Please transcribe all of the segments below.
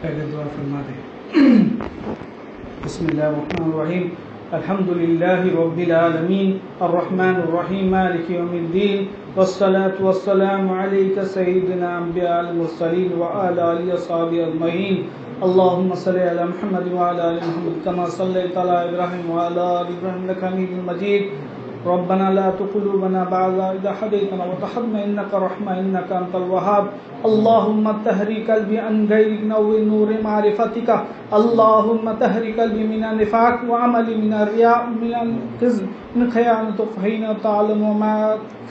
پہلے دعا فرما دیں. بسم اللہ الرحمن الرحیم. الحمد للہ رب العالمین الرحمن الرحیم مالک یوم الدین والصلاة والسلام علیک سیدنا انبیاء المرسلین وعلی آلہ وصحبہ اجمعین. اللہم صلی علی محمد وعلی آل محمد کما صلیت علی ابراہیم وعلی آل ابراہیم انک حمید مجید. ربنا لا تزغ قلوبنا بعد إذ هديتنا وهب لنا من لدنك رحمة إنك أنت الوهاب. اللهم طهر قلبي عن غيرك نور معرفتك. اللهم طهر قلبي من النفاق وعملي من الرياء من الكذب من خيانة فحين تعلم ما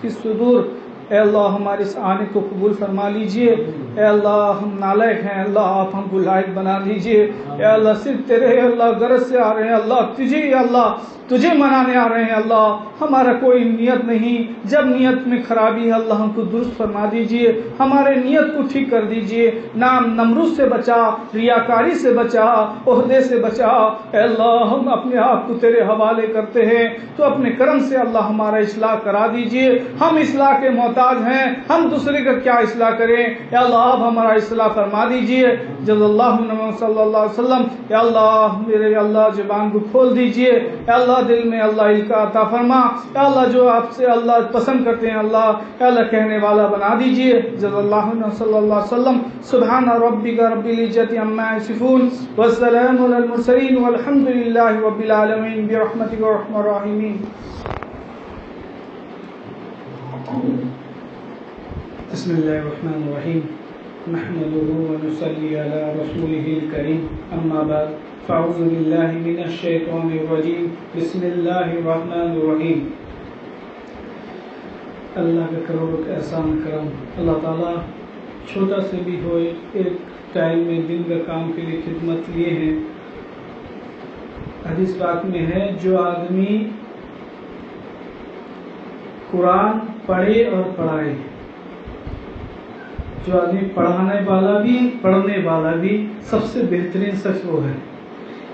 في الصدور. اے اللہ ہمارے اس آنے کو قبول فرما لیجئے. اے اللہ ہم نالائق ہیں، اللہ آپ ہم کو لائق بنا لیجئے. اے اللہ صرف تیرے اللہ غرض سے آ رہے ہیں، اللہ تجھے منانے آ رہے ہیں. اللہ ہمارا کوئی نیت نہیں، جب نیت میں خرابی ہے اللہ ہم کو درست فرما دیجئے، ہمارے نیت کو ٹھیک کر دیجئے. نام نمرود سے بچا، ریاکاری سے بچا، عہدے سے بچا. اے اللہ ہم اپنے آپ کو تیرے حوالے کرتے ہیں، تو اپنے کرم سے اللہ ہمارا اصلاح کرا دیجئے. ہم اصلاح کے محتاج ہیں، ہم دوسرے کا کیا اصلاح کریں. اے اللہ آپ ہمارا اصلاح فرما دیجئے. جزا اللہ محمد صلی اللہ علیہ وسلم. اے اللہ میرے اللہ زبان کو کھول دیجئے. اے اللہ دل میں اللہ علم کا عطا فرما. اے اللہ جو آپ سے اللہ پسند کرتے ہیں اللہ اے اللہ کہنے والا بنا دیجئے. جزا اللہ محمد صلی اللہ علیہ وسلم. سبحان ربک رب العزت عما یصفون والسلام علی المرسلین والحمد للہ رب العالمین برحمتک ارحم الراحمین. بسم اللہ الرحمن الرحیم. نحمده ونصلي على رسوله الكريم. اما بعد فاعوذ باللہ من الشیطان الرجیم. بسم اللہ الرحمن الرحیم. اللہ کا کروڑ احسان کرم. اللہ تعالیٰ چھوٹا سے بھی ہو ایک ٹائم میں دن کا کام کے لیے خدمت لیے ہیں. حدیث پاک میں ہے جو آدمی قرآن پڑھے اور پڑھائے، جو آدمی پڑھانے والا بھی پڑھنے والا بھی، سب سے بہترین شخص وہ ہے.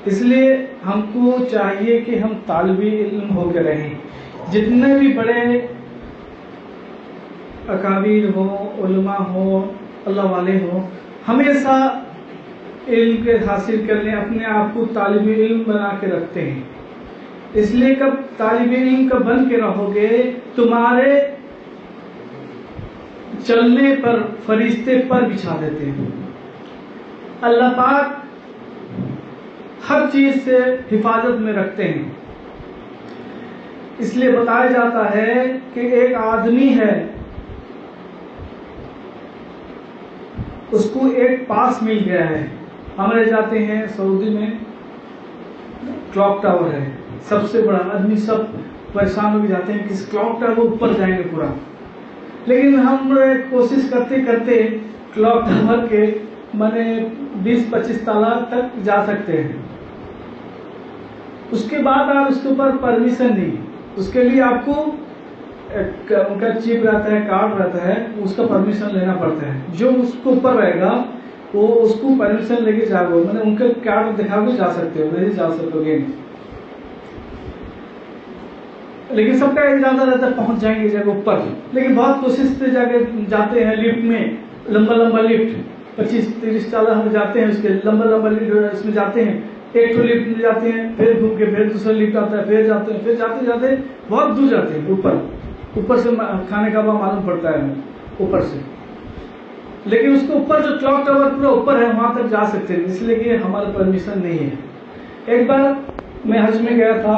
اس لیے ہم کو چاہیے کہ ہم طالب علم ہو کے رہیں. جتنے بھی بڑے اکابر ہوں، علماء ہوں، اللہ والے ہوں، ہمیشہ علم کے حاصل کرنے اپنے آپ کو طالب علم بنا کے رکھتے ہیں. اس لیے کب طالب علم کا بن کے رہو گے تمہارے چلنے پر فرشتے پر بچھا دیتے ہیں. اللہ پاک ہر چیز سے حفاظت میں رکھتے ہیں. اس لیے بتایا جاتا ہے کہ ایک آدمی ہے، اس کو ایک پاس مل گیا ہے. ہمارے جاتے ہیں سعودی میں کلاک ٹاور ہے، سب سے بڑا. آدمی سب پریشان ہو کے جاتے ہیں کہ اس کلاک ٹاور اوپر جائیں گے پورا. لیکن ہم کوشش کرتے کرتے کلاک ٹاور کے 20-25 تالہ تک جا سکتے ہیں. اس کے بعد آپ اس کے اوپر پرمیشن نہیں، اس کے لیے آپ کو ان کا چپ رہتا ہے، کارڈ رہتا ہے، اس کا پرمیشن لینا پڑتا ہے. جو اس کو اوپر رہے گا وہ اس کو پرمیشن لے کے جاؤ، ان کا کارڈ دکھا کے جا سکتے ہو، نہیں جا سکتے گے. لیکن سب کا اجازت رہتا ہے پہنچ جائیں گے جگہ اوپر. لیکن بہت کوشش سے جاتے ہیں لفٹ میں، لمبا لفٹ 25-30 تالہ ہم جاتے ہیں، اس کے لمبا لفٹ اس میں جاتے ہیں. ایک تو لفٹ میں جاتے ہیں، پھر گھوم کے پھر دوسرا لفٹ آتا ہے، پھر جاتے ہیں، پھر جاتے جاتے بہت دور جاتے ہیں اوپر سے کھانے کا معلوم پڑتا ہے اوپر سے. لیکن اس کے اوپر جو کلاک ٹاور پورا اوپر ہے وہاں تک جا سکتے ہیں، اس لیے کہ ہمارا پرمیشن نہیں ہے. ایک بار میں حج میں گیا تھا،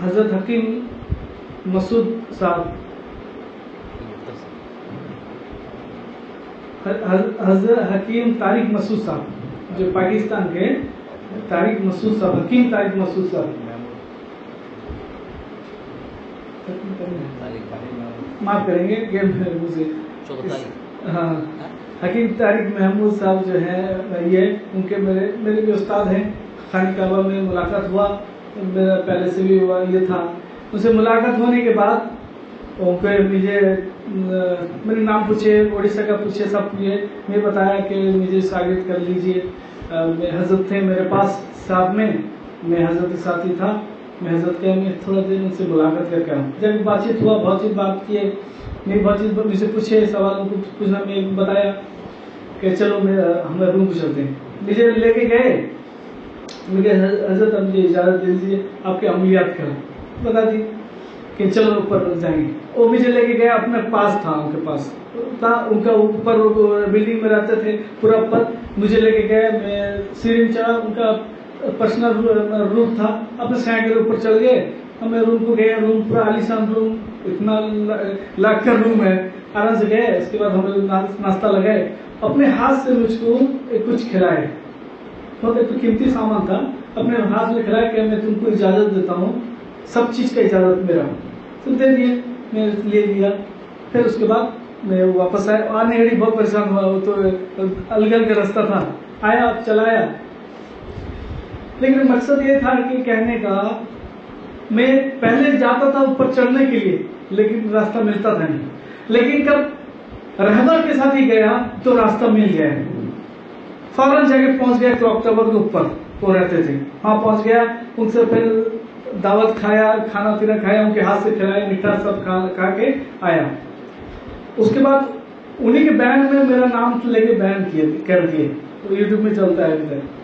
حضرت حکیم مسعود صاحب، حضرت حکیم طارق مسعود صاحب جو پاکستان کے، طارق مسعود صاحب، حکیم طارق مسعود صاحب، معاف کریں گے کہ مجھے ہاں حکیم طارق محمود صاحب جو ہیں یہ ان کے میرے بھی استاد ہیں. خانہ کعبہ میں ملاقات ہوا، میرا پہلے سے بھی ہوا یہ تھا. ان سے ملاقات ہونے کے بعد مجھے میرے نام پوچھے، اڑیسہ کا پوچھے، سب پوچھے. میں بتایا کہ مجھے شاگرد کر لیجئے. حضرت تھے میرے پاس ساتھ میں حضرت ساتھی تھا. میں حضرت کیا میں تھوڑا دیر ان سے ملاقات کر کے آؤں. جب بات چیت ہوا، بات کیے، میری بات چیت مجھ سے پوچھے، سوال کو پوچھنا، میں بتایا کہ چلو ہم روم کو چلتے ہیں. مجھے لے کے گئے، مجھے حضرت اب مجھے اجازت دے دیجیے آپ کے عملیات کریں. بتا دی کہ چلو اوپر جائیں گے. وہ مجھے لے کے گیا، اپنے پاس تھا، ان کے پاس تھا، ان کا اوپر بلڈنگ میں رہتے تھے پورا اوپر. مجھے لے کے گئے، میں سیڑھی چڑھا، ان کا پرسنل روم تھا، اپنے سائڈ کے اوپر چل گئے. ہمیں روم کو گئے، روم پورا عالیشان روم، اتنا لاکھ کا روم ہے. آرام سے گئے. اس کے بعد ہم لوگ ناشتہ لگائے. اپنے ہاتھ سے مجھ کو کچھ کھلائے، بہت ایک قیمتی سامان تھا. اپنے ہاتھ میں کھلائے کہ میں تم کو اجازت دیتا ہوں، سب چیز کا اجازت میرا. تو دے دیے، میں لے لیا. پھر اس کے بعد میں واپس آیا. آنے گھڑی بہت پریشان ہوا، وہ تو الگ کا راستہ تھا. آیا، چلایا. لیکن مقصد یہ تھا کہ کہنے کا، میں پہلے جاتا تھا اوپر چڑھنے کے لیے، لیکن راستہ ملتا تھا نہیں. لیکن کب رہبر کے ساتھ ہی گیا تو راستہ مل گیا. فوراً جگہ پہنچ گیا. تو اکتوبر کے اوپر وہ رہتے تھے، وہاں پہنچ گیا. ان سے پھر دعوت کھایا، کھانا پینا کھایا، ان کے ہاتھ سے کھلایا، میٹھا سب کھا کے آیا. اس کے بعد انہی کے بینڈ میں میرا نام لے کے بینڈ کر دیے. یوٹیوب میں چلتا ہے ابھی تک.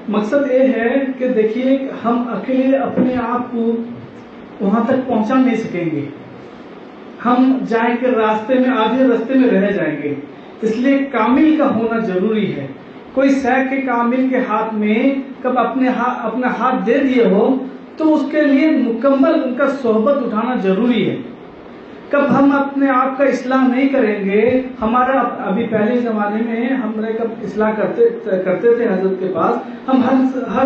مقصد یہ ہے کہ دیکھیے، ہم اکیلے اپنے آپ کو وہاں تک پہنچا نہیں سکیں گے. ہم جائیں کہ راستے میں، آدھے راستے میں رہ جائیں گے. اس لیے کامل کا ہونا ضروری ہے. کوئی سیک کے کامل کے ہاتھ میں کب اپنا ہاتھ دے دیے ہو تو اس کے لیے مکمل ان کا صحبت اٹھانا ضروری ہے. کب ہم اپنے آپ کا اصلاح نہیں کریں گے، ہمارا ابھی پہلے زمانے میں ہم نے کب اصلاح کرتے تھے حضرت کے پاس، ہم ہر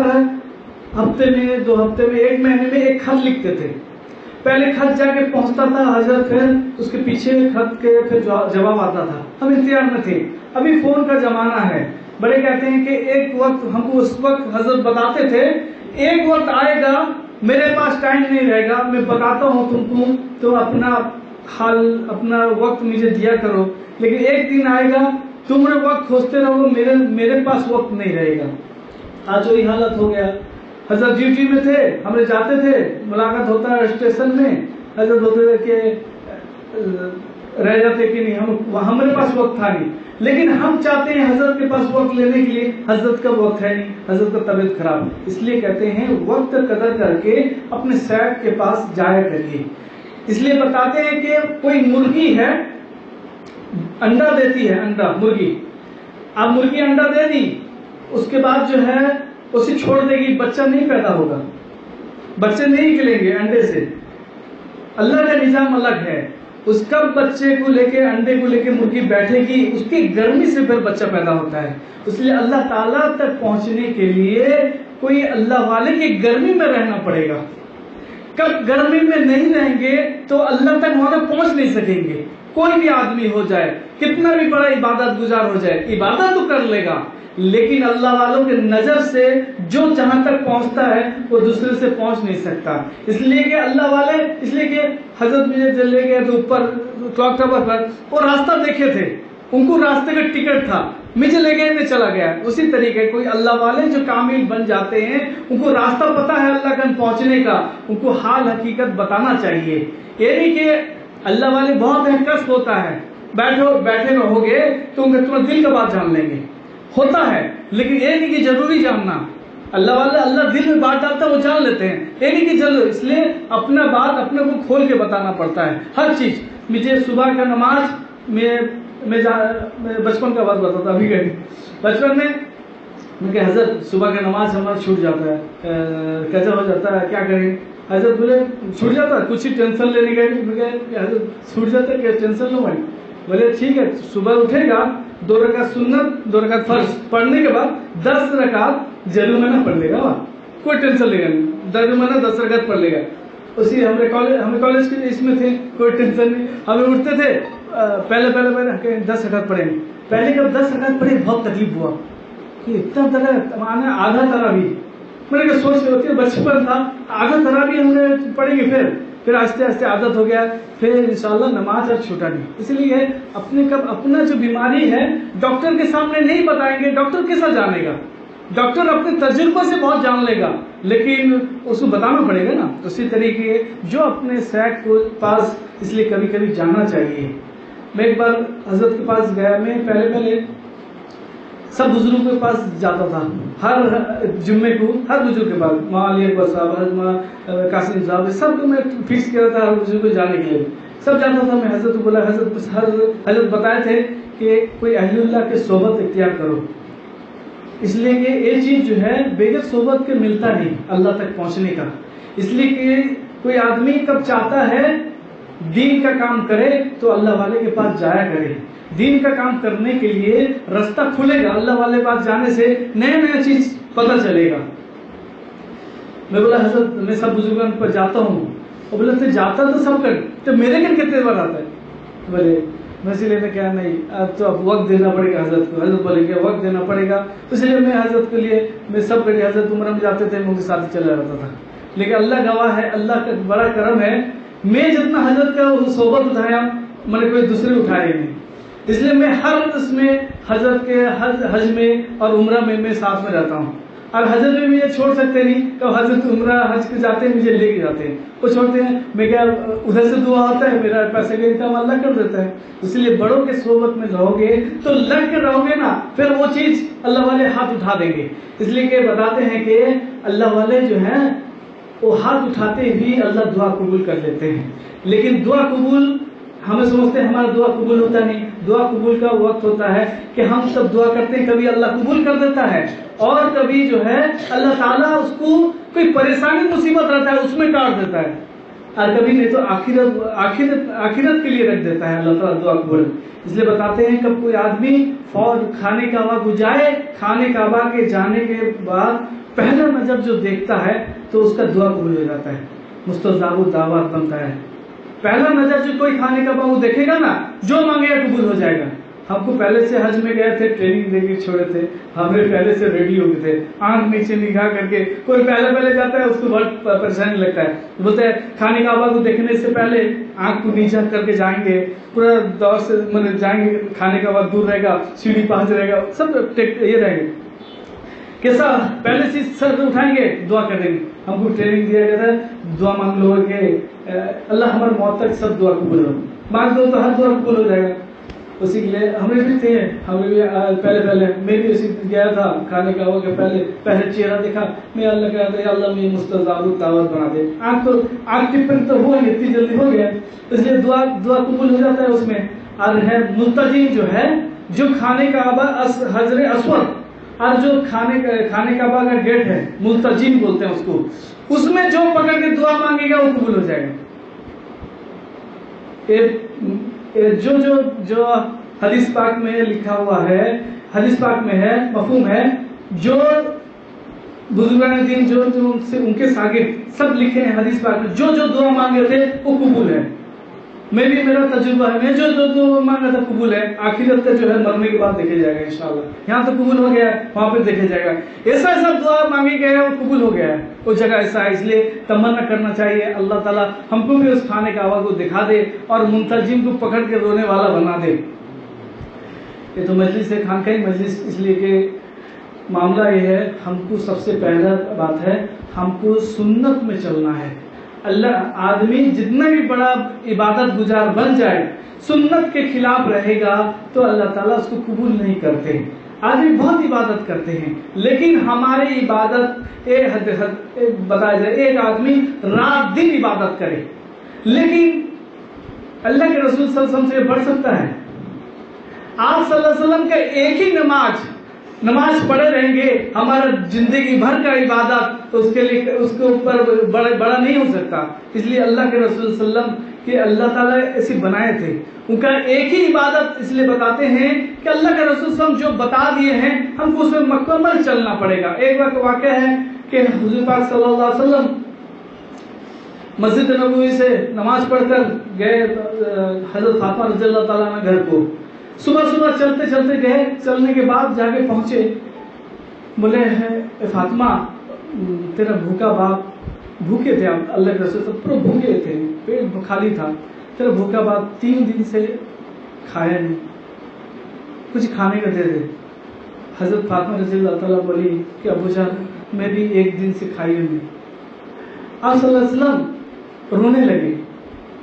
ہفتے میں، 2 ہفتے میں، 1 مہینے میں ایک خط لکھتے تھے. پہلے خط جا کے پہنچتا تھا حضرت، پھر اس کے پیچھے خط کے پھر جواب آتا تھا. ہم انتظار میں تھے. ابھی فون کا زمانہ ہے. بڑے کہتے ہیں کہ ایک وقت ہم کو، اس وقت حضرت بتاتے تھے ایک وقت آئے گا میرے پاس ٹائم نہیں رہے گا، میں بتاتا ہوں تم کو، تو اپنا حال، اپنا وقت مجھے دیا کرو. لیکن ایک دن آئے گا تم وقت کھوجتے رہو، میرے پاس وقت نہیں رہے گا. آج وہی حالت ہو گیا. حضرت ڈیوٹی میں تھے، ہم جاتے تھے، ملاقات ہوتا ہے اسٹیشن میں. حضرت ہوتے تھے کہ رہ جاتے کہ نہیں، ہمارے پاس وقت تھا نہیں. لیکن ہم چاہتے ہیں حضرت کے پاس وقت لینے کے لیے، حضرت کا وقت ہے نہیں، حضرت کا طبیعت خراب. اس لیے کہتے ہیں وقت قدر کر کے اپنے سیٹ کے پاس جایا کریے. اس لیے بتاتے ہیں کہ کوئی مرغی ہے، انڈا دیتی ہے، انڈا مرغی. اب مرغی انڈا دے دی، اس کے بعد جو ہے اسے چھوڑ دے گی، بچہ نہیں پیدا ہوگا، بچے نہیں نکلیں گے انڈے سے. اللہ کا نظام الگ ہے. اس کا بچے کو لے کے، انڈے کو لے کے مرغی بیٹھے گی، اس کی گرمی سے پھر بچہ پیدا ہوتا ہے. اس لیے اللہ تعالیٰ تک پہنچنے کے لیے کوئی اللہ والے کی گرمی میں رہنا پڑے گا. کب گرمی میں نہیں رہیں گے تو اللہ تک وہاں پہنچ نہیں سکیں گے. کوئی بھی آدمی ہو جائے، کتنا بھی بڑا عبادت گزار ہو جائے، عبادت تو کر لے گا، لیکن اللہ والوں کے نظر سے جو جہاں تک پہنچتا ہے وہ دوسرے سے پہنچ نہیں سکتا. اس لیے کہ اللہ والے، اس لیے کہ حضرت مجھے لے گئے تو اوپر کلاک ٹاور پر، وہ راستہ دیکھے تھے، ان کو راستے کا ٹکٹ تھا، مجھے لے گئے، میں چلا گیا. اسی طریقے کوئی اللہ والے جو کامل بن جاتے ہیں، ان کو راستہ پتا ہے اللہ کا پہنچنے کا، ان کو حال حقیقت بتانا چاہیے. یہ نہیں کہ اللہ والے بہت احساس ہوتا ہے، بیٹھے رہو گے تو تمہیں دل کا بات جان لیں گے، ہوتا ہے. لیکن یہ نہیں کہ ضروری جاننا. اللہ والے اللہ دل میں بات ڈالتا ہے، وہ جان لیتے ہیں. یہ نہیں کہ چلو، اس لیے اپنا بات اپنے کو کھول کے بتانا پڑتا ہے ہر چیز. مجھے صبح کا نماز، میں بچپن کا بات بتاتا، ابھی کہ بچپن میں کہ حضرت صبح کا نماز ہمارا چھوٹ جاتا ہے، کیسے ہو جاتا ہے، کیا کریں؟ حضرت بولے چھوٹ جاتا ہے، کچھ ہی ٹینشن لینے گئے. میں کہ حضرت چھوٹ جاتا ہے، کیا ٹینشن لو بھائی؟ بولے ٹھیک ہے، صبح اٹھے گا 2 رکعت سنت، 2 رکعت فرض پڑھنے کے بعد 10 رکعت جرمانہ پڑھ لے گا، کوئی ٹینشن لے گا نہیں، جرمانہ 10 رکعت پڑھ لے گا. اسی ہمیں کالج کے اس میں تھے، کوئی ٹینشن نہیں. ہمیں اٹھتے تھے پہلے 10 رکعت پڑھیں گے. پہلے جب 10 رکعت پڑھے بہت تکلیف ہوا کہ اتنا طرح آدھا تراویح، میں نے سوچ ہوتی ہے، بچپن تھا، آدھا تراویح ہم نے پڑھیں گے. پھر آہستہ آہستہ عادت ہو گیا. پھر انشاءاللہ نماز اب چھوٹا نہیں. اس لیے اپنا جو بیماری ہے ڈاکٹر کے سامنے نہیں بتائیں گے، ڈاکٹر کیسا جانے گا؟ ڈاکٹر اپنے تجربے سے بہت جان لے گا لیکن اس کو بتانا پڑے گا نا. اسی طریقے جو اپنے سیک کو پاس اس لیے کبھی کبھی جاننا چاہیے. میں ایک بار حضرت کے پاس گیا. میں پہلے سب بزرگوں کے پاس جاتا تھا ہر جمعے کو. ہر بزرگ کے پاس مولانا اکبر صاحب, حضرت قاسم صاحب, سب کو میں فکس کیا تھا ہر بزرگ کو جانے کے لیے. سب جانتا تھا. میں حضرت کو بولا, حضرت بتائے تھے کہ کوئی اہل اللہ کے صحبت اختیار کرو, اس لیے کہ یہ چیز جو ہے بغیر صحبت کے ملتا نہیں اللہ تک پہنچنے کا. اس لیے کہ کوئی آدمی کب چاہتا ہے دین کا کام کرے تو اللہ والے کے پاس جایا کرے. دین کا کام کرنے کے لیے راستہ کھلے گا. اللہ والے پاس جانے سے نیا چیز پتہ چلے گا. میں بولا حضرت میں سب بزرگوں پر جاتا ہوں. وہ بولے تو جاتا تو سب کر, تو میرے گھر کتنے بار آتا ہے؟ بولے میں اسی لیے میں کہا نہیں اب تو اب وقت دینا پڑے گا حضرت کو. حضرت بولے کہ وقت دینا پڑے گا. اس لیے میں حضرت کے لیے میں سب کر حضرت عمرہ میں جاتے تھے, میں ان کے ساتھ چلا رہتا تھا. لیکن اللہ گواہ ہے, اللہ کا بڑا کرم ہے, میں جتنا حضرت کا صحبت اٹھایا میں نے کوئی دوسرے اٹھائے نہیں. اس لیے میں ہر اس میں حضرت کے حج میں اور عمرہ میں ساتھ میں رہتا ہوں. اور حضرت بھی مجھے چھوڑ سکتے نہیں کہ حضرت عمرہ حج کے جاتے ہیں مجھے لے کے جاتے ہیں. وہ چھوڑتے ہیں, میں کیا ادھر سے دعا ہوتا ہے, میرا پیسے کا انتظام اللہ کر دیتا ہے. اس لیے بڑوں کے صحبت میں رہو گے تو لگ کے رہو گے نا, پھر وہ چیز اللہ والے ہاتھ اٹھا دیں گے. اس لیے کہ بتاتے ہیں کہ اللہ والے جو ہیں وہ ہاتھ اٹھاتے ہی اللہ دعا قبول کر لیتے ہیں. لیکن دعا قبول ہمیں سمجھتے ہیں ہمارا دعا قبول ہوتا نہیں. دعا قبول کا وقت ہوتا ہے کہ ہم سب دعا کرتے ہیں, کبھی اللہ قبول کر دیتا ہے اور کبھی جو ہے اللہ تعالیٰ اس کو کوئی پریشانی مصیبت رہتا ہے اس میں ٹال دیتا ہے, اور کبھی نہیں تو آخرت کے لیے رکھ دیتا ہے اللہ تعالیٰ دعا قبول. اس لیے بتاتے ہیں کب کوئی آدمی فوج کھانے کعبہ کو جائے, کھانے کعبہ کے جانے کے بعد پہلا نظر جو دیکھتا ہے تو اس کا دعا قبول ہو جاتا ہے, مستجاب الدعوات بنتا ہے. پہلا نظر جو کوئی کھانے کا وہ دیکھے گا نا, جو مانگے گا قبول ہو جائے گا. ہم کو پہلے سے حج میں گئے تھے, ٹریننگ دے کے چھوڑے تھے, ہمیں پہلے سے ریڈی ہو گئے تھے, آنکھ نیچے نگاہ کر کے. کوئی پہلے جاتا ہے اس کو بہت پریشانی لگتا ہے, بولتے ہیں کھانے کعبہ کو دیکھنے سے پہلے آنکھ کو نیچا کر کے جائیں گے, پورا دور سے جائیں گے, کھانے کا وقت دور رہے گا, سیڑھی پاس رہے گا, سب یہ رہے گا. کیسا پہلے سے سر اٹھائیں گے, دعا کریں گے. ہم کو ٹریننگ دیا گیا تھا, دعا مانگ لو کہ اللہ ہمارے موت تک سب دعا قبول ہو, مانگ دو تو ہر دعا قبول ہو جائے گا. اسی کے لیے ہمیں بھی تھے, ہمیں بھی پہلے میں بھی اسی گیا تھا کھانے کا ہو کے پہلے چہرہ دیکھا, میں اللہ کہا تھا اللہ مجھے مستجاب الدعوات بنا دے. آنکھ ٹپن تو ہوا نہیں, اتنی جلدی ہو گیا. اس لیے دعا قبول ہو جاتا ہے اس میں. اور ہے ملتجم جو ہے, جو کھانے کعبہ حجر اسود اور جو کھانے کعبہ کا گیٹ ہے ملتجم بولتے ہیں اس کو, اس میں جو پکڑ کے دعا مانگے گا وہ قبول ہو جائے گا. جو حدیث پاک میں لکھا ہوا ہے, حدیث پاک میں ہے, مفہوم ہے, جو بزرگان دین جو ان کے شاگرد سب لکھے ہیں حدیث پاک میں, جو دعا مانگے تھے وہ قبول ہے. میں بھی میرا تجربہ ہے, میں جو دعا مانگا تھا قبول ہے. آخرت کا جو ہے مرنے کے بعد دیکھا جائے گا انشاءاللہ. یہاں تو قبول ہو گیا ہے, وہاں پہ دیکھا جائے گا. ایسا دعا مانگے گئے ہے وہ قبول ہو گیا ہے, وہ جگہ ایسا ہے. اس لیے تمنا کرنا چاہیے اللہ تعالیٰ ہم کو بھی اس کھانے کا ہوا کو دکھا دے اور منتجم کو پکڑ کے رونے والا بنا دے. یہ تو مجلس ہے, خانقاہی مجلس, اس لیے کہ معاملہ یہ ہے, ہم کو سب سے پہلا بات ہے ہم کو سنت میں چلنا ہے. اللہ آدمی جتنا بھی بڑا عبادت گزار بن جائے, سنت کے خلاف رہے گا تو اللہ تعالیٰ اس کو قبول نہیں کرتے. آدمی بہت عبادت کرتے ہیں لیکن ہماری عبادت بتایا جائے, ایک آدمی رات دن عبادت کرے لیکن اللہ کے رسول صلی اللہ علیہ وسلم سے بڑھ سکتا ہے؟ آپ صلی اللہ علیہ وسلم کا ایک ہی نماز پڑھے رہیں گے, ہمارا زندگی بھر کا عبادت اس کے اوپر بڑا نہیں ہو سکتا. اس لیے اللہ کے رسول صلی اللہ علیہ وسلم کہ اللہ تعالیٰ ایسے بنائے تھے, ان کا ایک ہی عبادت. اس لیے بتاتے ہیں کہ اللہ کے رسول صلی اللہ علیہ وسلم جو بتا دیے ہیں ہم کو اس میں مکمل چلنا پڑے گا. ایک بار کا واقعہ ہے کہ حضور پاک صلی اللہ علیہ وسلم مسجد نبوی سے نماز پڑھ کر گئے حضرت فاطمہ رضی اللہ تعالیٰ عنہ گھر کو. صبح چلتے گئے, چلنے کے بعد جا کے پہنچے, بولے اے فاطمہ تیرا بھوکا باپ, بھوکے تھے آپ, اللہ کے رسول سب پورے بھوکے تھے, پیٹ خالی تھا, تیرا بھوکا باپ 3 دن سے کھایا نہیں, کچھ کھانے کا دے دے. حضرت فاطمہ رضی اللہ تعالیٰ بولی کہ ابو جان میں بھی ایک دن سے کھائی ہوں نہیں. آپ صلی اللہ علیہ وسلم رونے لگے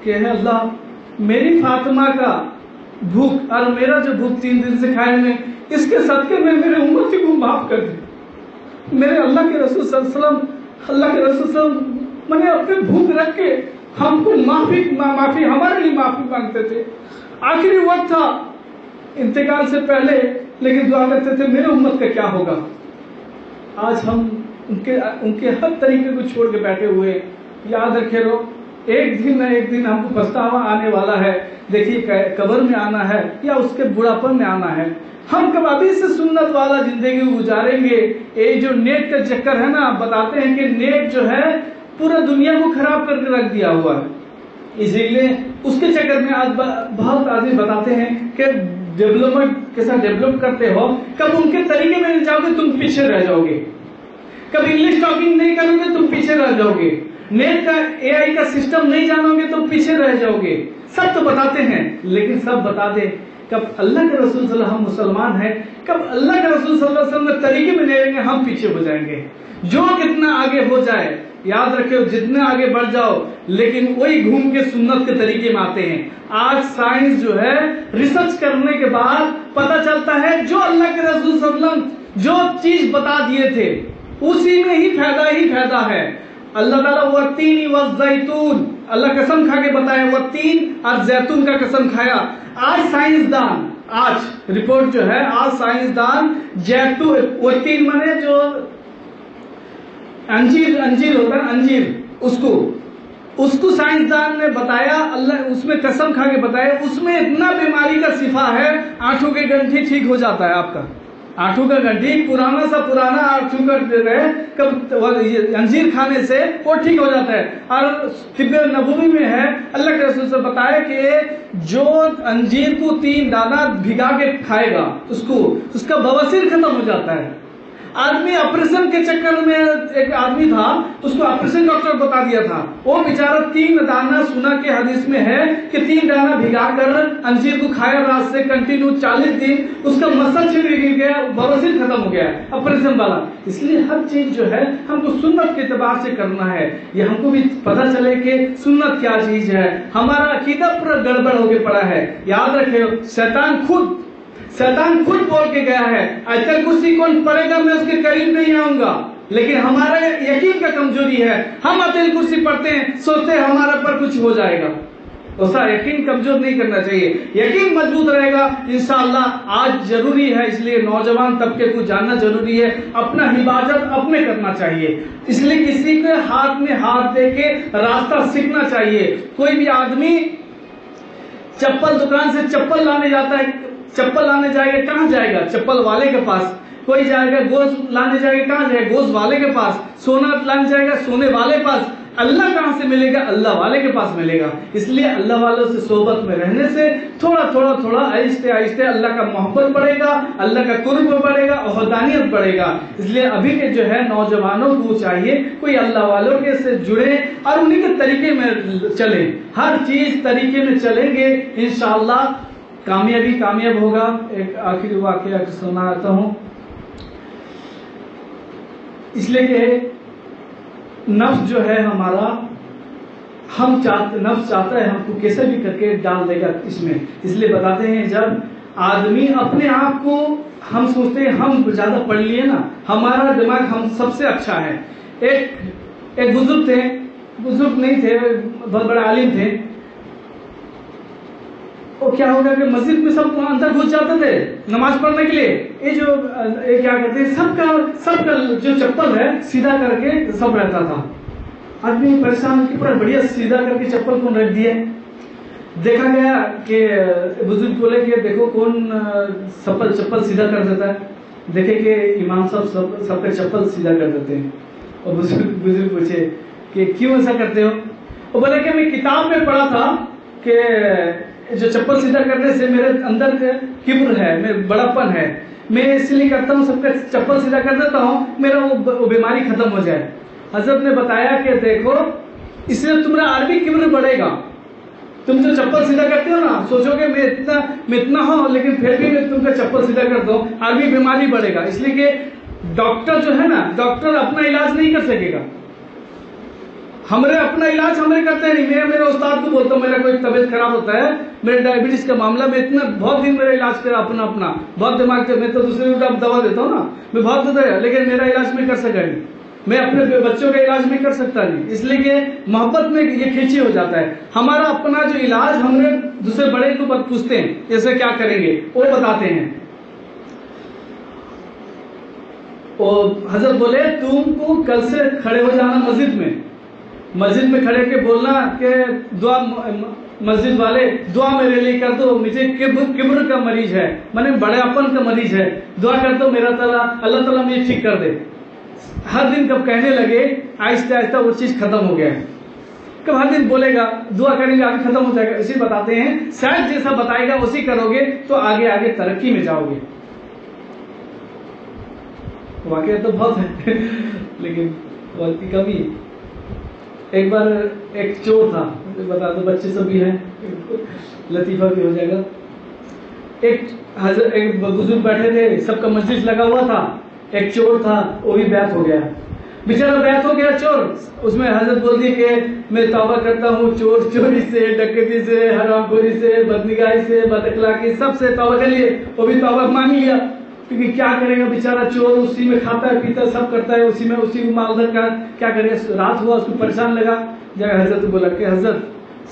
کہ اے اللہ میری فاطمہ کا بھوک اور میرا جو بھوک 3 دن سے کھائے میں اس کے صدقے میں میرے امت کو معاف کر دے. میرے اللہ کے رسول صلی اللہ علیہ وسلم میں نے اپنے بھوک رکھ کے ہم کو معافی ہمارے لیے معافی مانگتے تھے. آخری وقت تھا انتقال سے پہلے لیکن دعا کرتے تھے میرے امت کا کیا ہوگا. آج ہم ان کے ہر طریقے کو چھوڑ کے بیٹھے ہوئے. یاد رکھے رہو ایک دن نہ ایک دن ہم کو پچھتاوا آنے والا ہے. دیکھیے قبر میں آنا ہے یا اس کے بڑھاپن میں آنا ہے. ہم کب ابھی سے سنت والا زندگی گزاریں گے. یہ جو نیٹ کا چکر ہے نا آپ بتاتے ہیں کہ نیٹ جو ہے پورا دنیا کو خراب کر کے رکھ دیا ہوا ہے. اسی لیے اس کے چکر میں آج بہت آدمی بتاتے ہیں کہ ڈیولپمنٹ کیسا ڈیولپ کرتے ہو. کب ان کے طریقے میں نہیں جاؤ گے تم پیچھے رہ جاؤ گے. کب انگلش ٹاکنگ نہیں کرو گے تم پیچھے رہ جاؤ گے. نیٹ کا اے آئی کا سسٹم نہیں جانو گے تو پیچھے رہ جاؤ گے. سب تو بتاتے ہیں لیکن سب بتا دے کب اللہ کے رسول صلی اللہ علیہ وسلم ہم مسلمان ہیں کب اللہ کے رسول صلی اللہ علیہ وسلم کے طریقے میں نہیں رہیں گے ہم پیچھے ہو جائیں گے. جو کتنا آگے ہو جائے یاد رکھو جتنے آگے بڑھ جاؤ لیکن وہی گھوم کے سنت کے طریقے میں آتے ہیں. آج سائنس جو ہے ریسرچ کرنے کے بعد پتہ چلتا ہے جو اللہ کے رسول صلی اللہ علیہ وسلم جو چیز بتا دیے تھے اسی میں ہی فائدہ ہے. اللہ تعالیٰ والتین والزیتون اللہ قسم کھا کے بتایا والتین اور زیتون کا قسم کھایا. آج سائنسدان آج رپورٹ جو ہے آج سائنسدان والتین مانے جو انجیر ہوتا ہے انجیر اس کو سائنسدان نے بتایا اللہ اس میں قسم کھا کے بتایا اس میں اتنا بیماری کا شفا ہے. آنکھوں کے گنٹھی ٹھیک ہو جاتا ہے. آپ کا آنکھوں کا گنٹھی پرانا سا پرانا آنکھوں کا کب انجیر کھانے سے وہ ٹھیک ہو جاتا ہے. اور طب نبوی میں ہے اللہ کے رسول سے بتایا کہ جو انجیر کو 3 دانہ بھگا کے کھائے گا اس کا بواسیر ختم ہو جاتا ہے. آدمی آپریشن کے چکر میں ایک آدمی تھا اس کو آپریشن ڈاکٹر بتا دیا تھا. وہ بیچارہ 3 دانہ سنا کے حدیث میں ہے کہ 3 دانہ بھگا کر انجیر کو کھایا رات سے کنٹینیو 40 دن اس کا مسل چھڑ گیا بواسیر ختم ہو گیا آپریشن والا. اس لیے ہر چیز جو ہے ہم کو سنت کے اعتبار سے کرنا ہے. یہ ہم کو بھی پتہ چلے کہ سنت کیا چیز ہے. ہمارا عقیدہ پورا گڑبڑ ہو کے پڑا ہے. یاد رکھے شیطان خود بول کے گیا ہے آیت الکرسی کون پڑھے گا میں اس کے قریب نہیں آؤں گا. لیکن ہمارا یقین کا کمزوری ہے. ہم آیت الکرسی پڑھتے ہیں سوچتے ہیں ہمارا پر کچھ ہو جائے گا. ایسا یقین کمزور نہیں کرنا چاہیے. یقین مضبوط رہے گا انشاءاللہ. آج ضروری ہے اس لیے نوجوان طبقے کو جاننا ضروری ہے. اپنا حفاظت اپنے کرنا چاہیے. اس لیے کسی کے ہاتھ میں ہاتھ دے کے راستہ سیکھنا چاہیے. کوئی بھی آدمی چپل دکان سے چپل لانے جاتا ہے چپل لانے جائے گا کہاں جائے گا چپل والے کے پاس. کوئی جائے گا گوشت لانے جائے گا کہاں جائے گا گوشت والے کے پاس. سونا لانے جائے گا سونے والے پاس. اللہ کہاں سے ملے گا اللہ والے کے پاس ملے گا. اس لیے اللہ والوں سے صحبت میں رہنے سے تھوڑا آہستہ آہستہ اللہ کا محبت بڑھے گا اللہ کا قرب بڑھے گا وحدانیت بڑھے گا. اس لیے ابھی کے جو ہے نوجوانوں کو چاہیے کوئی اللہ والوں کے سے جڑے اور انہیں کے طریقے میں چلیں. ہر چیز طریقے میں چلیں گے انشاءاللہ کامیاب ہوگا. ایک آخری واقعہ سناتا ہوں. اس لیے کہ نفس جو ہے ہمارا نفس چاہتا ہے ہم کو کیسے بھی کر کے ڈال دے گا اس میں. اس لیے بتاتے ہیں جب آدمی اپنے آپ کو ہم سوچتے ہیں ہم زیادہ پڑھ لیے نا ہمارا دماغ ہم سب سے اچھا ہے. ایک بزرگ تھے بزرگ نہیں تھے بہت بڑے عالم تھے. وہ کیا ہوگا کہ مسجد میں سب اندر گھس جاتے تھے نماز پڑھنے کے لیے. یہ کیا کہتے ہیں سب کا جو چپل ہے سیدھا کر کے سب رہتا تھا. آدمی پریشان کی پورا بڑھیا سیدھا کر کے چپل کون رکھ دیے. دیکھا گیا کہ بزرگ بولے کہ دیکھو کون چپل سیدھا کر دیتا ہے. دیکھے کہ امام صاحب سب کا چپل سیدھا کر دیتے ہیں. اور بزرگ پوچھے کہ کیوں ایسا کرتے ہو. وہ بولے کہ میں کتاب میں پڑھا تھا کہ جو چپل سیدھا کرنے سے میرے اندر کبر ہے میں بڑاپن ہے میں اس لیے کرتا ہوں سب کا چپل سیدھا کر دیتا ہوں میرا وہ بیماری ختم ہو جائے. حضرت نے بتایا کہ دیکھو اس سے تمہارا عربی کبر بڑھے گا تم جو چپل سیدھا کرتے ہو نا، سوچو گے میں اتنا ہوں لیکن پھر بھی میں تم کا چپل سیدھا کرتا ہوں، اور بھی بیماری بڑھے گا. اس لیے کہ ڈاکٹر جو ہے نا، ڈاکٹر اپنا علاج نہیں کر سکے گا. ہمارے اپنا علاج ہمارے کرتے ہیں نہیں. میرے استاد کو بولتا ہوں میرا کوئی طبیعت خراب ہوتا ہے، میرے ڈائبٹیز کا معاملہ، میں اتنا بہت دن میرا علاج کرا اپنا بہت دماغ سے. میں تو دوسرے کو دوا دیتا ہوں نا، میں بہت دور ہے، لیکن میرا علاج میں کر سکا نہیں. میں اپنے بچوں کا علاج نہیں کر سکتا نہیں. اس لیے کہ محبت میں یہ کھینچی ہو جاتا ہے. ہمارا اپنا جو علاج ہم نے دوسرے بڑے کو پوچھتے ہیں ایسے کیا کریں گے، وہ بتاتے ہیں. اور حضرت بولے تم کو کل سے کھڑے ہو جانا مسجد میں کھڑے کے بولنا کہ دعا، مسجد والے دعا میرے لیے کر دو، مجھے کبر کا مریض ہے، میں نے بڑے اپن کا مریض ہے، دعا کر دو میرا تعالیٰ، اللہ تعالیٰ مجھے ٹھیک کر دے. ہر دن کب کہنے لگے آہستہ آہستہ وہ چیز ختم ہو گیا ہے. کب ہر دن بولے گا دعا کریں گے آگے ختم ہو جائے گا. اسی بتاتے ہیں شاید جیسا بتائے گا اسی کرو گے تو آگے ترقی میں جاؤ گے. واقعہ تو بہت ہے لیکن وقت کی کمی. ایک بار ایک چور تھا، بتا دو بچے سب بھی ہیں، لطیفہ بھی ہو جائے گا. ایک بزرگ بیٹھے تھے، سب کا مجلس لگا ہوا تھا. ایک چور تھا، وہ بھی بیعت ہو گیا، بیچارہ بیعت ہو گیا چور. اس میں حضرت بول دی کہ میں توبہ کرتا ہوں چوری سے، ڈکیتی سے، حرام خوری سے، بدنگاہی سے، بد اخلاقی، سب سے توبہ کر لیے. وہ بھی توبہ مان لیا، کیونکہ کیا کرے گا بیچارہ چور، اسی میں کھاتا ہے پیتا سب کرتا ہے، اسی میں مالدار کا کیا کرے. رات ہوا، اس کو پریشان لگا، جگہ حضرت بولا کہ حضرت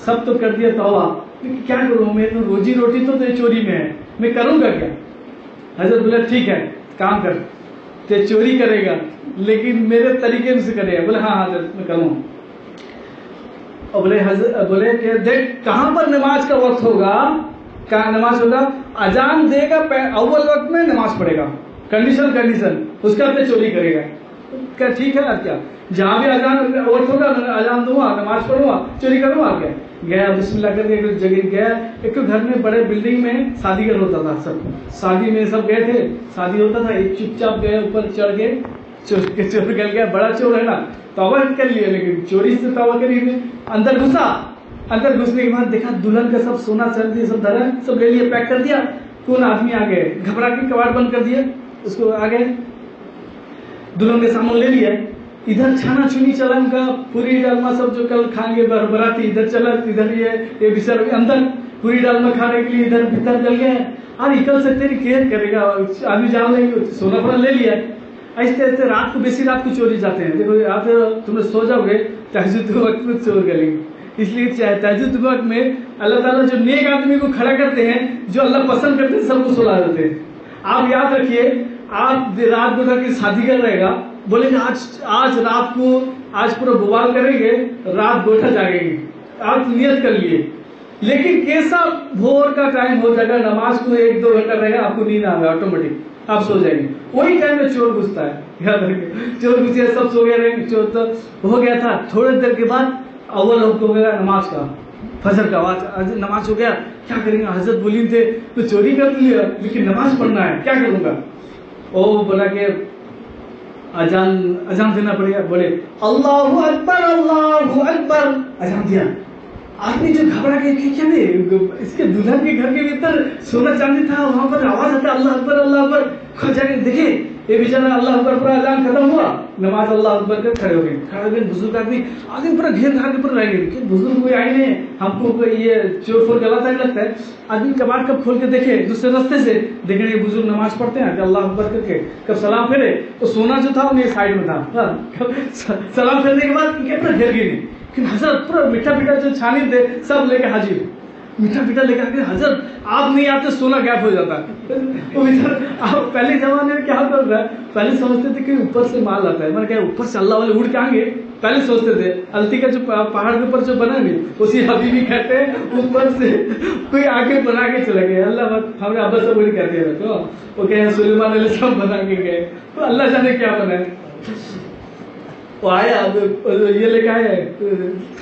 سب تو کر دیا توبہ، لیکن کیا کروں، میں تو روزی روٹی تو چوری میں ہے، میں کروں گا کیا. حضرت بولا ٹھیک ہے کام کر، تو چوری کرے گا لیکن میرے طریقے سے کرے گا. بولے ہاں حضرت میں کروں. اور بولے کہ دیکھ کہاں پر نماز کا وقت ہوگا، کہاں نماز ہوگا، اذان دے گا اول وقت میں نماز پڑھے گا، کنڈیشن اس کا اپنے چوری کرے گا. کیا ٹھیک ہے کیا، جہاں بھی اذان وقت ہوگا اذان دوں گا، نماز پڑھوں گا، چوری کروں گا. کیا گیا بسم اللہ کر کے ایک جگہ گیا. ایک گھر میں بڑے بلڈنگ میں شادی گھر ہوتا تھا، سب شادی میں سب گئے تھے، شادی ہوتا تھا. ایک چپ چاپ گئے اوپر چڑھ کے چور کر گیا، بڑا چور ہے نا، توبہ کر لیا لیکن چوری سے توبہ کری. اندر گھسنے کے بعد دیکھا دلہن کا سب سونا چاندی سب دھرا، سب لے لیا، پیک کر دیا. کون آدمی آ گئے، گھبرا کے کباڑ بند کر دیا، اس کو آ گئے دلہن کے سامان لے لیا. ادھر چھانا چھنی چلا ان کا، پوری ڈالما سب جو کل کھائیں گے براتی، ادھر چلا، ادھر یہ بسر اندر پوری ڈالما کھانے کے لیے ادھر بھیتر چل گیا. اور نکل سے تیری کیئر کرے گا آدمی، جان لیں گے سونا پورا لے لیا. ایسے رات کو بیسی رات کو چوری جاتے ہیں. دیکھو آپ تم سو جاؤ گے تہجد کے وقت میں چور کریں گے. اس لیے تہجد کے وقت میں اللہ تعالیٰ جو نیک آدمی کو کھڑا کرتے ہیں، جو اللہ پسند کرتے ہیں، سب کو سلا دیتے ہیں. آپ یاد رکھیے، آپ رات کو کر کے شادی کر رہے گا، بولیں گے آج رات کو آج پورا بوال کریں گے، رات گوٹھا جاگیں گے، آپ نیت کر لیے. لیکن کیسا بھور کا ٹائم ہو جائے گا، نماز کو 1-2 گھنٹہ رہے گا، آپ کو نیند آ گا آٹومیٹک، آپ سو جائیں گے. وہی ٹائم میں چور گھستا ہے. یاد رکھیے چور گھسے، سب سو گئے رہے. چور تو ہو گیا تھا. تھوڑی دیر کے بعد اول وقت ہو گیا نماز کا، فجر کا آواز، نماز ہو گیا. کیا کریں گا، حضرت بولی تھے تو چوری کر لیا لیکن نماز پڑھنا ہے، کیا کروں گا. وہ بولا کہ اذان دینا پڑے گا. بولے اللہ اکبر اللہ اکبر، اذان دیا. آدمی جو گھبرا کے کیا نہیں، اس کے دلہن کے گھر کے بھیتر سونا چاندی تھا، وہاں پر آواز آتا اللہ اکبر اللہ اکبر. کھڑ جا کے دیکھے یہ بیچارہ اللہ اکبر پورا اذان ختم ہوا، نماز اللہ اکبر کر کھڑے ہو گئے. بزرگ آدمی پورا گھیر گھا کے پورا رہ گئے کہ بزرگ کوئی آئے نہیں، ہم کو یہ چور فور گلا لگتا ہے. آدمی کباڑ کب کھول کے دیکھے دوسرے راستے سے، دیکھیں یہ بزرگ نماز پڑھتے ہیں کہ اللہ اکبر کر کے کب سلام پھیرے تو سونا جو تھا انہیں سائڈ میں تھا. سلام پھیرنے کے بعد پورا گھیر گئے نہیں. حضرت پورا میٹھا میٹھا جو چھانی تھے سب لے کے حاضر، میٹھا میٹھا لے کر کے حضرت آپ نہیں آتے سونا گیپ ہو جاتا. آپ پہلے زمانے میں کیا ہوتا تھا، پہلے سمجھتے تھے کہ اوپر سے مال آتا ہے، میں نے کہا اوپر سے اللہ والے اڑ کے آئیں گے. پہلے سوچتے تھے التی کا جو پہاڑ کے اوپر جو بنا نہیں اسی حبیبی کہتے ہیں، اوپر سے کوئی آگے بنا کے چلے گئے. اللہ ہمارے ابا سب وہی کہتے ہیں تو وہ کہیں سلیمان علیہ السلام بنا کے گئے، تو اللہ جانے کیا بنا ہے. وہ آیا یہ لے کے آئے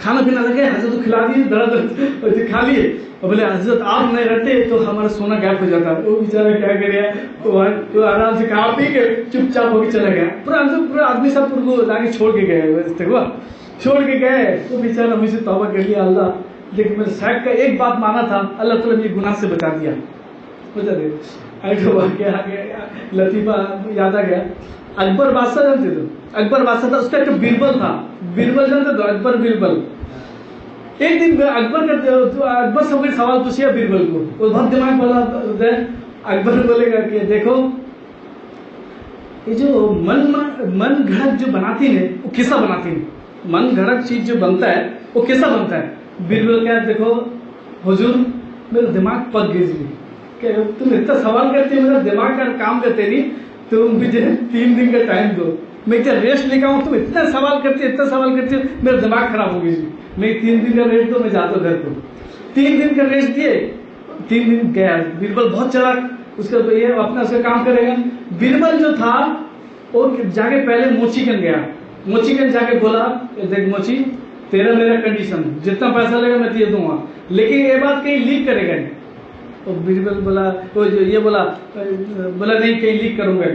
کھانا پینا لگے، حضرت کو کھلا دیے، درد کھا لیے. اور بولے حضرت آپ نہیں رہتے تو ہمارا سونا گیپ ہو جاتا. وہ بیچارہ کیا کرے، تو آرام سے کھا پی کے چپ چاپ ہو کے چلا گیا. پورا آدمی سب کو لا کے چھوڑ کے گئے، چھوڑ کے گئے. وہ بیچارہ مجھ سے توبہ کر لیا، اللہ لیکن میرے صاحب کا ایک بات مانا تھا, اللہ تعالیٰ نے گناہ سے بچا دیا. لطیفہ یاد آ گیا. اکبر بادشاہ جانتے تھے, اکبر بادشاہ تھا, اس کا ایک بیربل تھا. بیربل جانتے تو اکبر بیربل. ایک دن اکبر سے کوئی سوال پوچھیا بیربل کو, وہ بہت دماغ والا. اکبر بولے گا کہ دیکھو یہ جو من گھڑک جو بناتی ہے وہ کیسا بناتی ہے, من گھڑک چیز جو بنتا ہے وہ کیسا بنتا ہے. بیربل کیا دیکھو حضور میرا دماغ پک گئی کہ تم اتنا سوال کرتے ہو, میرا دماغ کا کام کرتے نہیں, تم مجھے 3 دن کا ٹائم دو, میں کیا ریسٹ لے کے آؤں, تم اتنا سوال کرتے ہو میرا دماغ خراب ہو گئی, میں 3 دن کا ریسٹ دو, میں جاتا ہوں گھر کو. 3 دن کا ریسٹ دیے, 3 دن گیا. بیربل بہت چلاک, اس کا یہ اپنا اس کا کام کرے گا. بیربل جو تھا وہ جا کے پہلے موچی گن گیا. موچی گن جا کے بولا دیکھ موچی تیرا میرا کنڈیشن, جتنا پیسہ لگے گا میں تجھے دوں گا, لیکن یہ بات کہیں لیک کرے گا نہیں. اور بیربل بولا یہ بولا نہیں کہیں لیک کروں گا.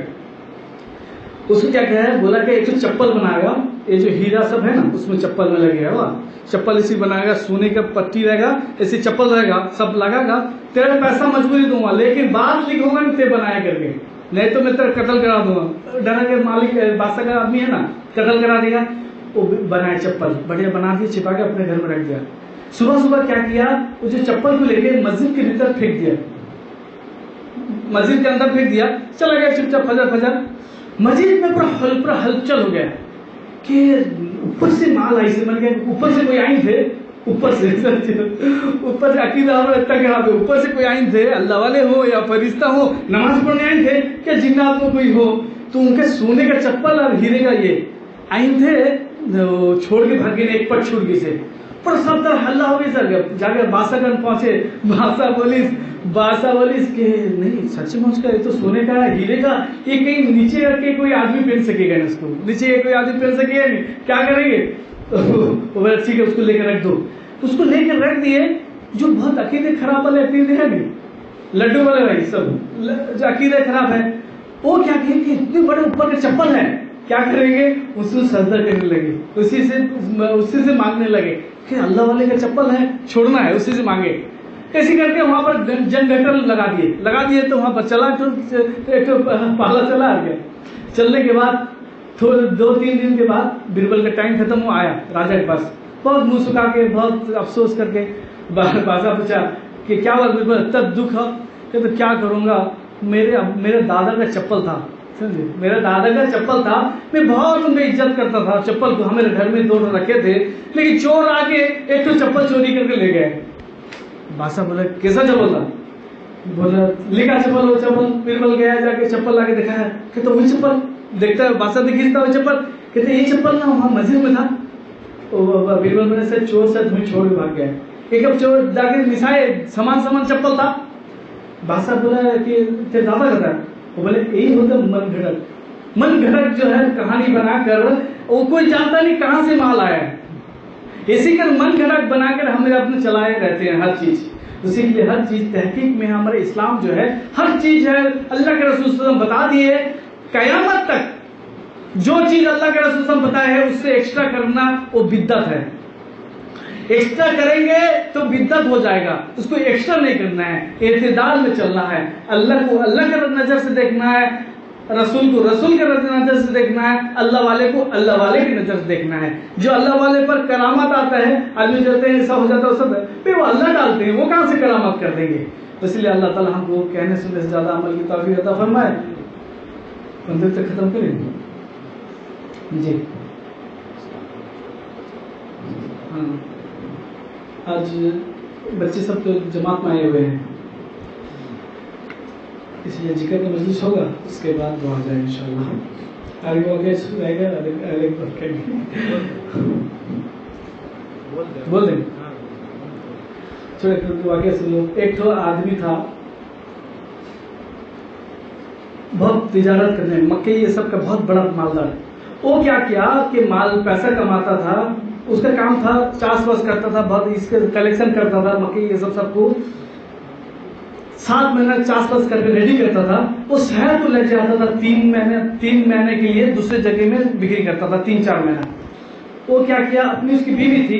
اس کو کیا کہا ہے, بولا کہ ایک تو چپل بنائے گا, یہ جو ہیرا سب ہے نا اس میں چپل میں لگے گا, چپل اسی بنائے گا, سونے کا پٹی رہے گا, ایسی چپل رہے گا, سب لگا گا, تیرا پیسہ مجبوری دوں گا, لیکن بات لکھ ہوگا نہیں تے بنایا کر کے, نہیں تو میں تیرا قتل کرا دوں گا. ڈرا کے مالک بادشاہ کا آدمی ہے نا, قتل کرا دے گا. وہ بنائے چپل بڑھیا بنا دیا, چھپا کے اپنے گھر میں رکھ دیا. صبح کیا کیا, وہ جو چپل کو لے کے مسجد کے بھیتر پھینک دیا, مسجد کے اندر پھینک دیا, چلا گیا چپ چاپ فجر. مسجد میں پورا ہلچل ہو گیا کہ اوپر سے مال آئی سے بن گیا, اوپر سے کوئی آئیں تھے, اوپر سے عقیدہ اتنا خراب ہے, اوپر سے کوئی آئیں تھے, اللہ والے ہو یا فرشتہ ہو, نماز پڑھنے آئیں تھے کیا جنات میں کوئی ہو, تو ان کے سونے کا چپل اور ہیرے کا یہ آئیں تھے, چھوڑ کے بھاگ گئے, ایک پٹ چھوڑ گئی سے, پر سب طرح ہلہ ہو گئی. سر جا کے بادشاہ گنج پہنچے, بادشاہ بولیس کہ نہیں سچ مچ کا یہ تو سونے کا ہے, ہیرے کا, یہ کہیں نیچے رکھ کے کوئی آدمی پہن سکے گا, اس کو نیچے کوئی آدمی پہن سکے گا نہیں, کیا کریں گے. ٹھیک ہے اس کو لے کے رکھ دو. اس کو لے کے رکھ دیے. جو بہت عقیدے خراب والے عقیدے ہیں نہیں, لڈو والے بھائی سب جو عقیدے خراب ہے, وہ کیا کہیں کہ اتنے بڑے اوپر کے چپل ہے, کیا کریں گے, اس کو سجدہ کرنے لگے, اسی سے مانگنے لگے کہ اللہ والے کا چپل ہے, چھوڑنا ہے, اسی سے مانگے. ایسی کر کے وہاں پر جنریٹر لگا دیے تو وہاں پر چلا, ایک پالا چلا آ گیا. چلنے کے بعد 2-3 دن کے بعد بیربل کا ٹائم ختم ہوا, آیا راجا کے پاس, بہت منہ سکھا کے بہت افسوس کر کے. بادشاہ پوچھا کہ کیا ہوا بیربل, تب دکھ ہے کہ تو کیا کروں گا, میرے دادا کا چپل تھا, میرا دادا کا چپل تھا, میں بہت ان کی عزت کرتا تھا. چپل کو ہمارے گھر میں 2 رکھے تھے, لیکن چور آ کے ایک تو چپل چوری کر کے لے گئے. بادشاہ بولا کیسا چپل تھا, بولا لکھا چپل, وہ چپل. بیربل گیا, جا کے چپل لا کے دکھایا کہ تو وہی چپل دیکھتا ہے. بادشاہ کھینچتا وہ چپل, کہتے یہ چپل نا وہاں مسجد میں تھا. بیربل میں سے چور سے تمہیں چھوڑ کے بھاگ گیا. ایک اب چور جا کے مسائے سامان چپل تھا. بادشاہ بولا کہ تیرے دادا کا تھا, وہ بولے یہی ہوتا من گھڑک. من گھڑک جو ہے کہانی بنا کر وہ کوئی جانتا نہیں کہاں سے مال آیا ہے, اسی کر من گھڑک بنا کر ہم اپنے چلائے رہتے ہیں ہر چیز. اسی کے لیے ہر چیز تحقیق میں ہمارے اسلام جو ہے ہر چیز ہے اللہ کے رسول صلی اللہ علیہ وسلم بتا دیے. قیامت تک جو چیز اللہ کے رسول صلی اللہ علیہ وسلم بتایا ہے اس سے ایکسٹرا کرنا وہ بدعت ہے. ایکسٹرا کریں گے تو بدعت ہو جائے گا, اس کو ایکسٹرا نہیں کرنا ہے, اعتدال میں چلنا ہے. اللہ کو اللہ کے نظر سے دیکھنا ہے, رسول کو رسول کے نظر سے دیکھنا ہے, اللہ والے کو اللہ والے کی نظر سے دیکھنا ہے. جو اللہ والے پر کرامت آتا ہے, آدمی کہتے ہیں ایسا ہو جاتا ہے سب, پھر وہ اللہ ڈالتے ہیں, وہ کہاں سے کرامت کر دیں گے. اس لیے اللہ تعالیٰ ہم کو کہنے سننے سے زیادہ عمل کی توفیق عطا فرمائے. بندے تک ختم کریں جی. ہاں آج بچے سب تو جماعت میں آئے ہوئے ہیں, اس لیے ذکر کا مجلس ہوگا, اس کے بعد دعا جائے انشاءاللہ. آگے آگے رہے گا, بول دیں تھوڑے آگے سن لو. ایک تو آدمی تھا بہت تجارت کرنے, مکے یہ سب کا بہت بڑا مالدار. وہ کیا کہ مال پیسہ کماتا تھا, اس کا کام تھا چاس واس کرتا تھا, بہت اس کے کلیکشن کرتا تھا مکے یہ سب کو 7 مہینہ چاس واس کر کے ریڈی کرتا تھا. وہ شہر کو لے جاتا تھا 3 مہینے کے لیے, دوسرے جگہ میں بکری کرتا تھا 3-4 مہینہ. وہ کیا اپنی اس کی بیوی تھی,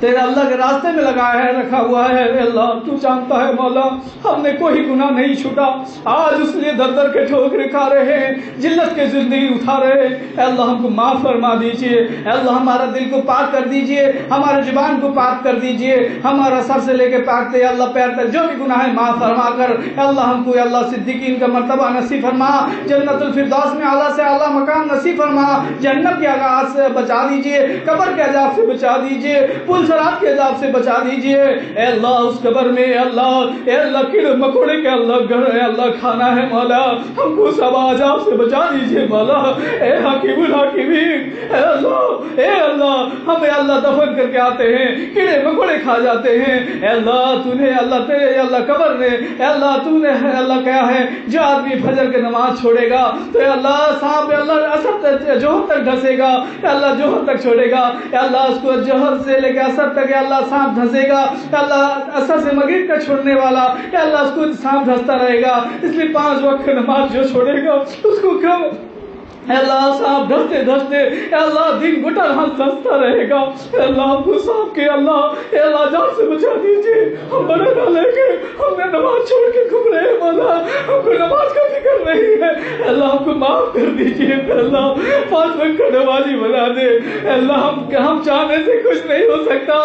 تیرے اللہ کے راستے میں لگایا ہے، رکھا ہوا ہے۔ اے اللہ تو جانتا ہے مولا ہم نے کوئی گناہ نہیں چھوٹا، آج اس لیے در در کے ٹھوکریں کھا رہے ہیں، جلت کے زندگی اٹھا رہے ہیں۔ اے اللہ ہم کو معاف فرما دیجئے، اے اللہ ہمارا دل کو پاک کر دیجئے، ہمارے زبان کو پاک کر دیجئے، ہمارا سر سے لے کے پاک تے اللہ پیر تک جو بھی گناہ ہے معاف فرما کر اے اللہ ہم کو اے اللہ صدیقین کا مرتبہ نصیب فرما، جنت الفردوس میں اعلیٰ سے اعلیٰ مقام نصیب فرما، جہنم کے آغاز سے بچا دیجئے، قبر کے عذاب سے بچا دیجئے، پل صراط کے عذاب سے بچا دیجئے۔ اے اللہ اس قبر میں اے اللہ کیڑے مکوڑے کے اللہ گھر اے اللہ کھانا ہے مولا، ہم کو سب عذاب سے بچا دیجئے مولا۔ اے حکیم الحاکمین اے اللہ ہم اے اللہ دفن کر کے آتے ہیں، کیڑے مکوڑے کھا جاتے ہیں۔ اے اللہ تو نے اللہ تیرے اے اللہ قبر نے اے اللہ تو نے اے اللہ کہا ہے جو آدمی فجر کی نماز چھوڑے گا تو اے اللہ سانپ اے اللہ اثر تک جوہر تک ڈھسے گا، اے اللہ جوہر تک چھوڑے گا، اے اللہ اس کو جوہر سے لے کے اثر تک اے اللہ سانپ دھسے گا، اے اللہ اثر سے مغرب تک چھوڑنے والا اے اللہ اس کو سانپ دھستا رہے گا، اس لیے 5 وقت نماز جو چھوڑے گا اس کو کم اے اللہ صاحب دھستے دھستے اے اللہ دن گٹر ہم دھستا رہے گا۔ اے اللہ ہم کو صاحب کے اے اللہ جان سے بچا دیجئے، ہم بڑے نہ لے کے ہم نے نماز چھوڑ کے گھوم رہے ہیں مولا، ہم کو نماز کا فکر نہیں ہے، اے اللہ ہم کو معاف کر دیجئے، اے اللہ 5 وقت کا نمازی بنا دے۔ اے اللہ ہم چاہنے سے کچھ نہیں ہو سکتا،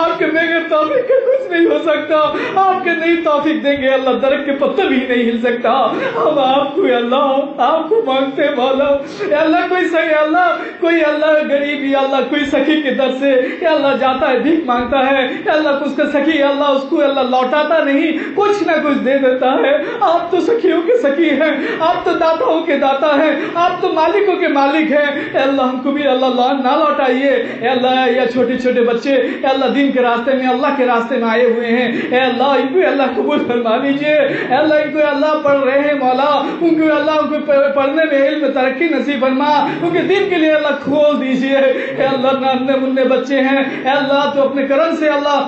آپ کے بغیر توفیق کا کچھ نہیں ہو سکتا، آپ کے نہیں توفیق دیں گے اللہ درخت کے پتے بھی نہیں ہل سکتا۔ ہم آپ کو اللہ آپ کو مانگتے مولا، اے اللہ کوئی صحیح اللہ کوئی اللہ غریب یا اللہ کوئی سخی کے در سے یا اللہ جاتا ہے بھیک مانگتا ہے، یا اللہ اس کا سخی اللہ اس کو اللہ لوٹاتا نہیں، کچھ نہ کچھ دے دیتا ہے۔ آپ تو سخیوں کے سخی ہیں، آپ تو داتاؤں کے داتا ہیں، آپ تو مالکوں کے مالک ہیں۔ اے اللہ ہم کو بھی اللہ نہ لوٹائیے۔ اے اللہ یا چھوٹے چھوٹے بچے اے اللہ دین کے راستے میں اللہ کے راستے میں آئے ہوئے ہیں، اے اللہ ان کو اللہ قبول فرما لیجیے۔ اے اللہ ان کو اللہ پڑھ رہے ہیں مولا، ان کو اللہ ان کو پڑھنے میں علم ترقی نصیب فرما، ان کے دین کے لیے اللہ کھول دیجیے۔ اے اللہ ننھے منھے بچے ہیں، اے اللہ تو اپنے کرم سے اللہ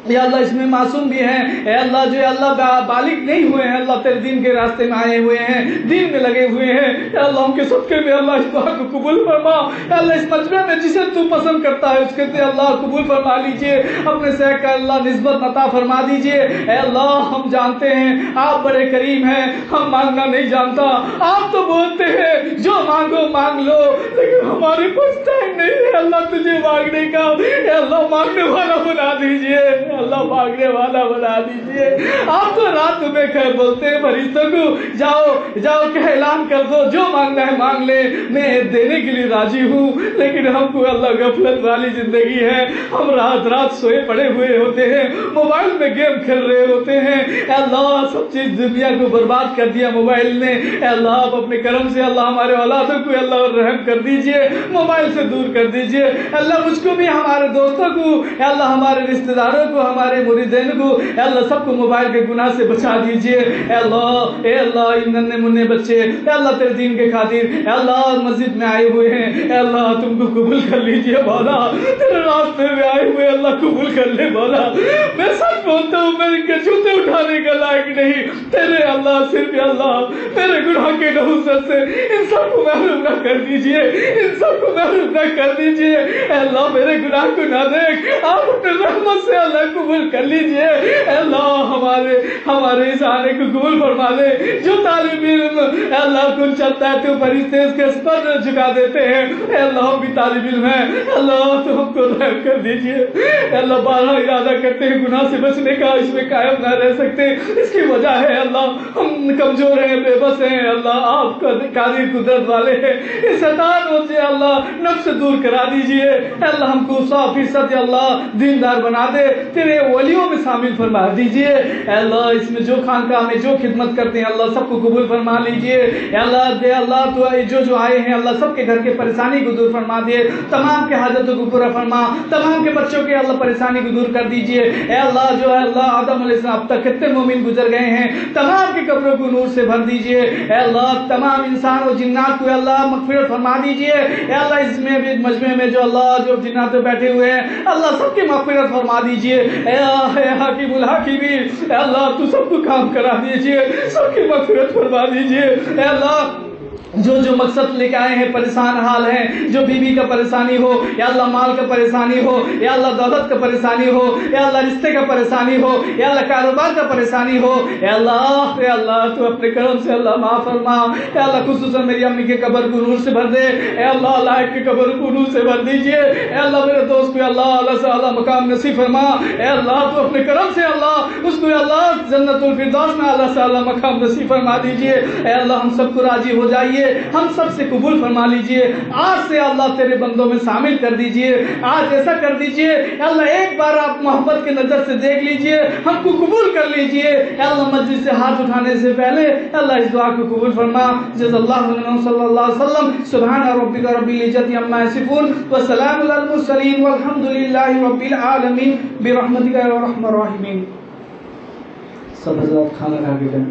یا اللہ اس میں معصوم بھی ہیں، اے اللہ جو اللہ بالغ نہیں ہوئے ہیں اللہ تیرے دین کے راستے میں آئے ہوئے ہیں، دین میں لگے ہوئے ہیں، اے اللہ ان کے صدقے میں اللہ اس دعا کو قبول فرما۔ اے اللہ اس مجمع میں جسے تو پسند کرتا ہے اس کے لیے اللہ قبول فرما لیجئے، اپنے سے کا اللہ نسبت عطا فرما دیجئے۔ اے اللہ ہم جانتے ہیں آپ بڑے کریم ہیں، ہم مانگنا نہیں جانتا، آپ تو بولتے ہیں جو مانگو مانگ لو، لیکن ہمارے پاس ٹائم نہیں ہے اللہ تجھے مانگنے کا۔ اے اللہ مانگنے والا بنا دیجئے، اللہ مانگنے والا بنا دیجئے۔ آپ تو رات میں بولتے ہیں فرشتوں کو جاؤ کہ اعلان کر دو جو مانگنا ہے مانگ لے، میں دینے کے لیے راضی ہوں، لیکن ہم کو اللہ غفلت والی زندگی ہے، ہم رات سوئے پڑے ہوئے ہوتے ہیں، موبائل میں گیم کھیل رہے ہوتے ہیں۔ اے اللہ سب چیز دنیا کو برباد کر دیا موبائل نے۔ اے اللہ آپ اپنے کرم سے اللہ ہمارے اولادوں کو اللہ رحم کر دیجئے، موبائل سے دور کر دیجئے۔ اللہ مجھ کو بھی ہمارے دوستوں کو اے اللہ ہمارے رشتہ داروں کو ہمارے مریدین کو اے اللہ سب کو موبائل کے گناہ سے بچا دیجئے۔ اے اللہ ان ننھے منھے بچے اے اللہ تیرے دین کے خاطر اے اللہ مسجد میں آئے ہوئے ہیں، اے اللہ تم کو قبول کر لیجئے مولا، تیرے راستے میں آئے ہوئے اللہ قبول کر لے مولا۔ میں سچ بولتا ہوں میں ان کے جوتے اٹھانے کا لائق نہیں، تیرے اللہ صرف اللہ تیرے گناہ کے نحوست سے ان سب کو محروم نہ کر دیجئے، ان سب کو محروم نہ کر دیجئے۔ اے اللہ میرے گناہ کو نہ دیکھ، آپ اپنے رحمت سے اللہ قبول کر لیجئے۔ اے اللہ ہمارے اس آنے کو قبول فرما لے، جو طالب علم اے اللہ کن چلتا ہے تو فرشتے اس کے سر جھکا دیتے ہیں، اے اللہ ہم بھی طالب علم ہیں، اے اللہ تو ہم کو رحم کر دیجئے۔ اے اللہ بارہ ارادہ کرتے ہیں گناہ سے بچنے کا، اس میں قائم نہ رہ سکتے، اس کی وجہ ہے اللہ ہم کمزور ہیں، بے بس ہیں، اللہ آپ قادر قدرت والے ہیں، اس شیطان سے اللہ نفس سے دور کرا دیجئے۔ اے اللہ ہم کو 100% اللہ دیندار بنا دے، تیرے ولیوں میں شامل فرما دیجئے۔ اے اللہ اس میں جو خانقاہ میں جو خدمت کرتے ہیں اللہ سب کو قبول فرما لیجئے۔ اے اللہ تو جو آئے ہیں اللہ سب کے گھر کے پریشانی کو دور فرما دے، تمام کے حاجتوں کو پورا فرما، تمام کے بچوں کے اللہ پریشانی کو دور کر دیجئے۔ اے اللہ جو ہے اللہ آدم علیہ السلام اب تک کتنے مومن گزر گئے ہیں، تمام کے قبروں کو نور سے بھر دیجئے۔ اے اللہ تمام انسان و جنات کو اللہ مغفرت فرما دیجئے۔ اے اللہ اس میں بھی مجمع میں جو اللہ جو جنات بیٹھے ہوئے ہیں اللہ سب کی مغفرت فرما دیجئے۔ اے حکیم الحاکمین اے اللہ تو سب کو کام کرا دیجئے، سب کی مغفرت فرما دیجئے۔ اے اللہ جو مقصد لے کے آئے ہیں پریشان حال ہیں، جو بیوی کا پریشانی ہو یا اللہ مال کا پریشانی ہو یا اللہ دولت کا پریشانی ہو یا اللہ رشتے کا پریشانی ہو یا اللہ کاروبار کا پریشانی ہو، اے اللہ تو اپنے کرم سے اللہ معاف فرما، اے اللہ خصوصاً میری امی کے قبر کو نور سے بھر دے، اے اللہ لائق کے قبر کو نور سے بھر دیجئے، اے اللہ میرے دوست کو اللہ سے اعلیٰ مقام نصیب فرما، اے اللہ تو اپنے کرم سے اللہ اس کو اللہ جنت الفردوس میں اللہ سے اعلیٰ مقام نصیب فرما دیجئے، اے اللہ ہم سب کو راضی ہو جائیے، ہم سب سے قبول فرما لیجئے، آج سے اللہ تیرے بندوں میں شامل کر دیجئے، آج ایسا کر دیجئے اللہ ایک بار آپ محبت کے نظر سے دیکھ لیجئے، ہم کو قبول کر لیجئے، اے اللہ مجلس سے ہاتھ اٹھانے سے پہلے اللہ اس دعا کو قبول فرما، جزا اللہ صلی اللہ علیہ وسلم، سبحان ربک رب العزت عما یصفون وسلام علی المرسلین والحمد للہ رب العالمین برحمتک یا ارحم الراحمین۔ سب حضرات کھانا کھا کے جائیں۔